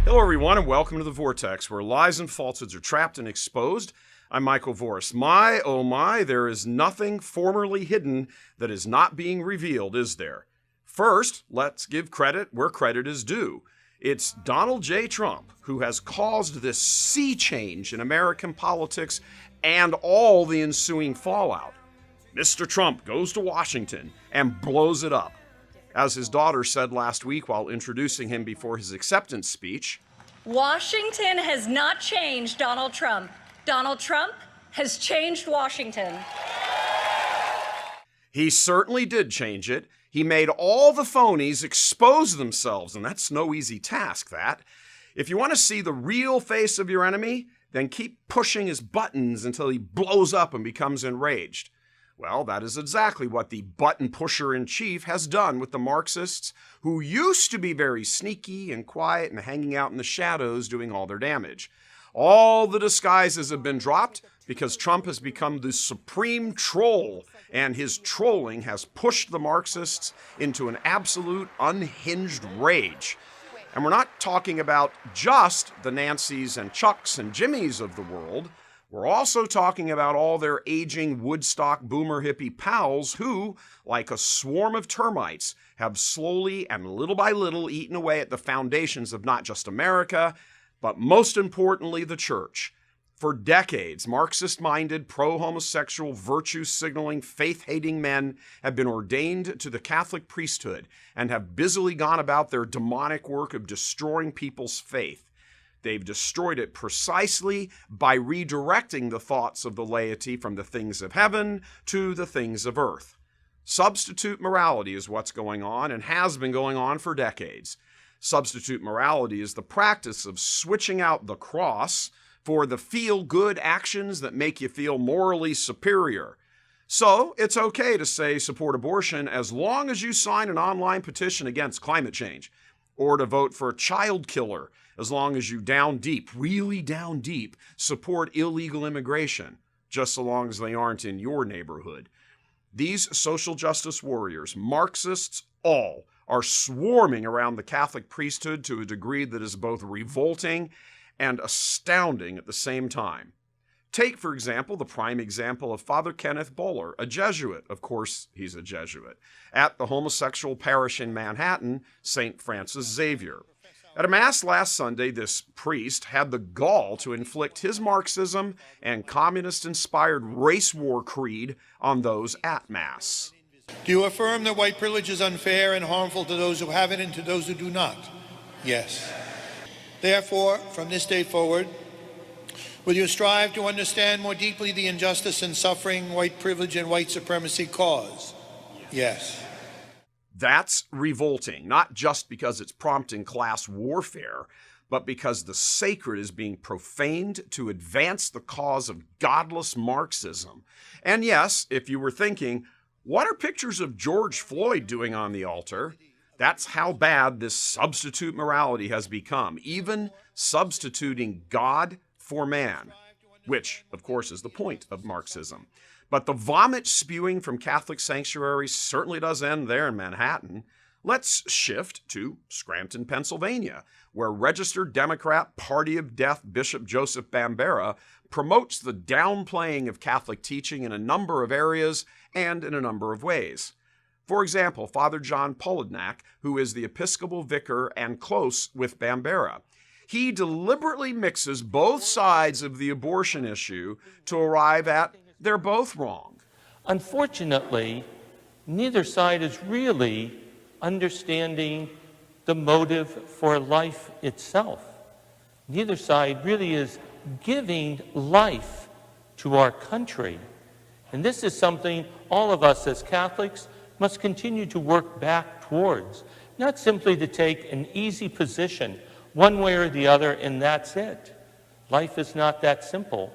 Hello, everyone, and welcome to the Vortex, where lies and falsehoods are trapped and exposed. I'm Michael Voris. My, oh my, there is nothing formerly hidden that is not being revealed, is there? First, let's give credit where credit is due. It's Donald J. Trump who has caused this sea change in American politics and all the ensuing fallout. Mr. Trump goes to Washington and blows it up. As his daughter said last week while introducing him before his acceptance speech, Washington has not changed Donald Trump. Donald Trump has changed Washington. He certainly did change it. He made all the phonies expose themselves, and that's no easy task, that. If you want to see the real face of your enemy, then keep pushing his buttons until he blows up and becomes enraged. Well, that is exactly what the button pusher-in-chief has done with the Marxists, who used to be very sneaky and quiet and hanging out in the shadows doing all their damage. All the disguises have been dropped because Trump has become the supreme troll, and his trolling has pushed the Marxists into an absolute unhinged rage. And we're not talking about just the Nancys and Chucks and Jimmys of the world. We're also talking about all their aging Woodstock boomer hippie pals who, like a swarm of termites, have slowly and little by little eaten away at the foundations of not just America, but most importantly, the church. For decades, Marxist-minded, pro-homosexual, virtue-signaling, faith-hating men have been ordained to the Catholic priesthood and have busily gone about their demonic work of destroying people's faith. They've destroyed it precisely by redirecting the thoughts of the laity from the things of heaven to the things of earth. Substitute morality is what's going on and has been going on for decades. Substitute morality is the practice of switching out the cross for the feel-good actions that make you feel morally superior. So it's okay to say support abortion as long as you sign an online petition against climate change, or to vote for a child killer as long as you down deep, really down deep, support illegal immigration, just so long as they aren't in your neighborhood. These social justice warriors, Marxists all, are swarming around the Catholic priesthood to a degree that is both revolting and astounding at the same time. Take, for example, the prime example of Father Kenneth Bowler, a Jesuit. Of course, he's a Jesuit. At the homosexual parish in Manhattan, St. Francis Xavier. At a mass last Sunday, this priest had the gall to inflict his Marxism and communist-inspired race war creed on those at mass. Do you affirm that white privilege is unfair and harmful to those who have it and to those who do not? Yes. Therefore, from this day forward, will you strive to understand more deeply the injustice and suffering white privilege and white supremacy cause? Yes. That's revolting, not just because it's prompting class warfare, but because the sacred is being profaned to advance the cause of godless Marxism. And yes, if you were thinking, what are pictures of George Floyd doing on the altar? That's how bad this substitute morality has become, even substituting God for man, which, of course, is the point of Marxism. But the vomit spewing from Catholic sanctuaries certainly does end there in Manhattan. Let's shift to Scranton, Pennsylvania, where registered Democrat Party of Death Bishop Joseph Bambera promotes the downplaying of Catholic teaching in a number of areas and in a number of ways. For example, Father John Polidnak, who is the Episcopal vicar and close with Bambera, he deliberately mixes both sides of the abortion issue to arrive at they're both wrong. Unfortunately, neither side is really understanding the motive for life itself. Neither side really is giving life to our country. And this is something all of us as Catholics must continue to work back towards, not simply to take an easy position one way or the other and that's it. Life is not that simple.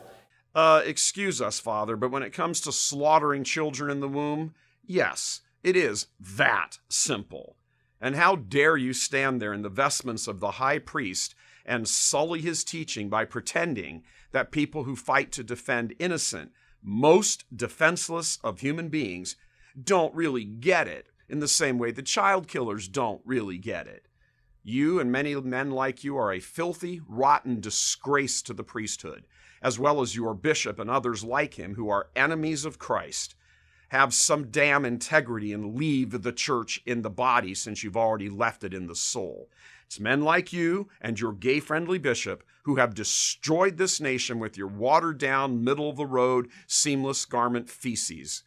Excuse us, Father, but when it comes to slaughtering children in the womb, yes, it is that simple. And how dare you stand there in the vestments of the high priest and sully his teaching by pretending that people who fight to defend innocent, most defenseless of human beings don't really get it, in the same way the child killers don't really get it. You and many men like you are a filthy, rotten disgrace to the priesthood, as well as your bishop and others like him who are enemies of Christ. Have some damn integrity and leave the church in the body since you've already left it in the soul. It's men like you and your gay-friendly bishop who have destroyed this nation with your watered-down, middle-of-the-road, seamless garment feces.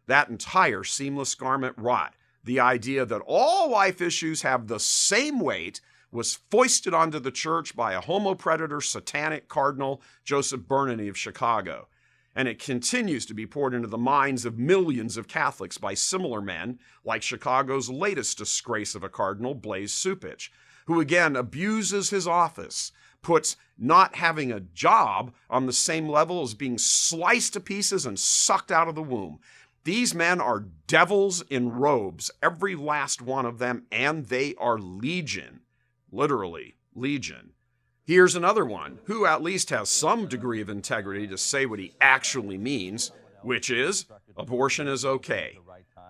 That entire seamless garment rot, the idea that all life issues have the same weight, was foisted onto the church by a homo-predator satanic cardinal, Joseph Bernini of Chicago. And it continues to be poured into the minds of millions of Catholics by similar men, like Chicago's latest disgrace of a cardinal, Blaise Supich, who again abuses his office, puts not having a job on the same level as being sliced to pieces and sucked out of the womb. These men are devils in robes, every last one of them, and they are legion, literally legion. Here's another one who at least has some degree of integrity to say what he actually means, which is abortion is okay.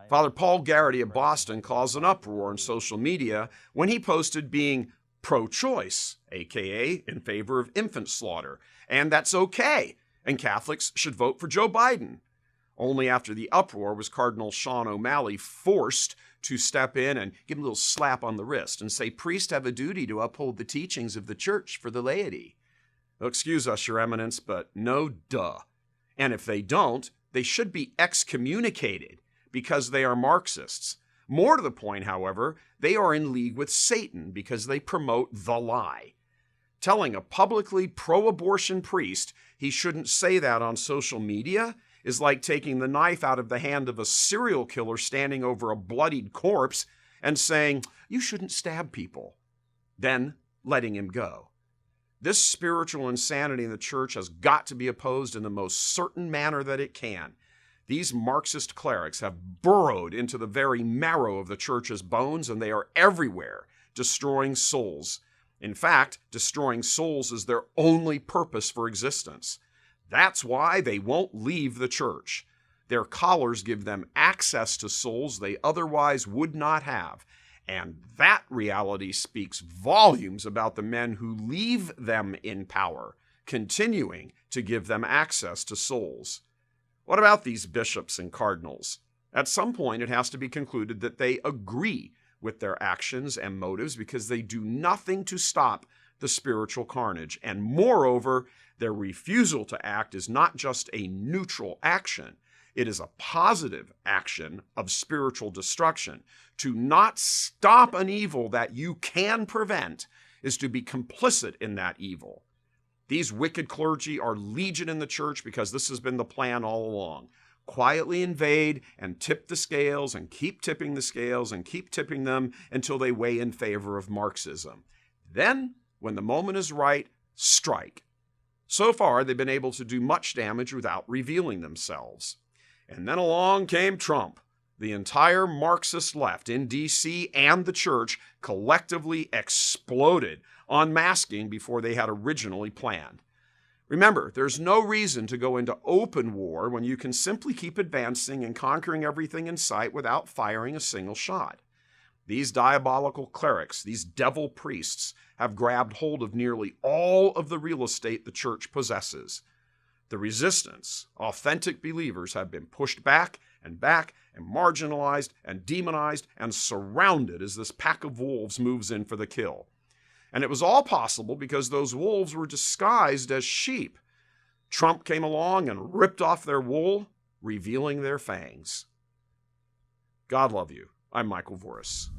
Father Paul Garrity of Boston caused an uproar on social media when he posted being pro-choice, aka in favor of infant slaughter, and that's okay, and Catholics should vote for Joe Biden. Only after the uproar was Cardinal Sean O'Malley forced to step in and give him a little slap on the wrist and say, priests have a duty to uphold the teachings of the church for the laity. Well, excuse us, Your Eminence, but no duh. And if they don't, they should be excommunicated because they are Marxists. More to the point, however, they are in league with Satan because they promote the lie. Telling a publicly pro-abortion priest he shouldn't say that on social media is like taking the knife out of the hand of a serial killer standing over a bloodied corpse and saying, you shouldn't stab people, then letting him go. This spiritual insanity in the church has got to be opposed in the most certain manner that it can. These Marxist clerics have burrowed into the very marrow of the church's bones, and they are everywhere, destroying souls. In fact, destroying souls is their only purpose for existence. That's why they won't leave the church. Their collars give them access to souls they otherwise would not have. And that reality speaks volumes about the men who leave them in power, continuing to give them access to souls. What about these bishops and cardinals? At some point, it has to be concluded that they agree with their actions and motives because they do nothing to stop the spiritual carnage. And moreover, their refusal to act is not just a neutral action. It is a positive action of spiritual destruction. To not stop an evil that you can prevent is to be complicit in that evil. These wicked clergy are legion in the church because this has been the plan all along. Quietly invade and tip the scales and keep tipping the scales and keep tipping them until they weigh in favor of Marxism. Then, when the moment is right, strike. So far, they've been able to do much damage without revealing themselves. And then along came Trump. The entire Marxist left in D.C. and the church collectively exploded, unmasking before they had originally planned. Remember, there's no reason to go into open war when you can simply keep advancing and conquering everything in sight without firing a single shot. These diabolical clerics, these devil priests, have grabbed hold of nearly all of the real estate the church possesses. The resistance, authentic believers, have been pushed back and marginalized and demonized and surrounded as this pack of wolves moves in for the kill. And it was all possible because those wolves were disguised as sheep. Trump came along and ripped off their wool, revealing their fangs. God love you. I'm Michael Voris.